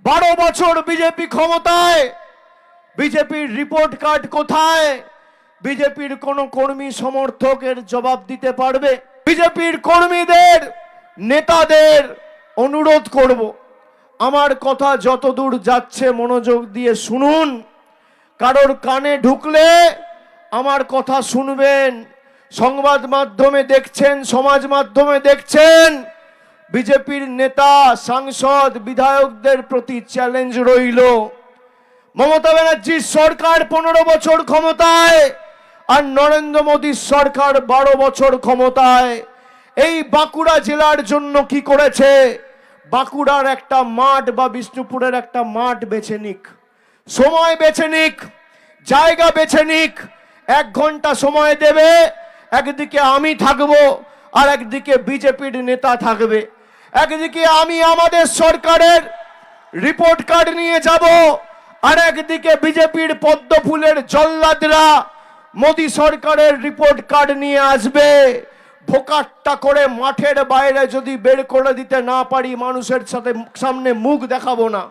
12 বছর বিজেপি ক্ষমতায়, বিজেপির রিপোর্ট কার্ড কোথায়? বিজেপির কোন কর্মী সমর্থকের জবাব দিতে পারবে? বিজেপির কর্মীদের, নেতাদের অনুরোধ করব, আমার কথা যতদূর যাচ্ছে মনোযোগ দিয়ে শুনুন। কারোর কানে ঢুকলে আমার কথা শুনবেন। সংবাদ মাধ্যমে দেখছেন, সমাজ মাধ্যমে দেখছেন, বিজেপির নেতা, সাংসদ, বিধায়কদের প্রতি চ্যালেঞ্জ রইল। মমতা ব্যানার্জির সরকার 15 বছর ক্ষমতায়, আর নরেন্দ্র মোদীর সরকার 12 বছর ক্ষমতায়। এই বাঁকুড়া জেলার জন্য কি করেছে? বাঁকুড়ার একটা মাঠ বা বিষ্ণুপুরের একটা মাঠ বেছে নিক, সময় বেছে নিক, জায়গা বেছে নিক, 1 ঘন্টা সময় দেবে। একদিকে আমি থাকবো, আর একদিকে বিজেপির নেতা থাকবে। একদিকে আমি আমাদের সরকারের রিপোর্ট কার্ড নিয়ে যাব, আর একদিকে বিজেপির পদ্ম ফুলের জল্লাদরা মোদী সরকারের রিপোর্ট কার্ড নিয়ে আসবে। ভোকাট্টা করে মাঠের বাইরে যদি বের করে দিতে না পারি, মানুষের সামনে মুখ দেখাবো না।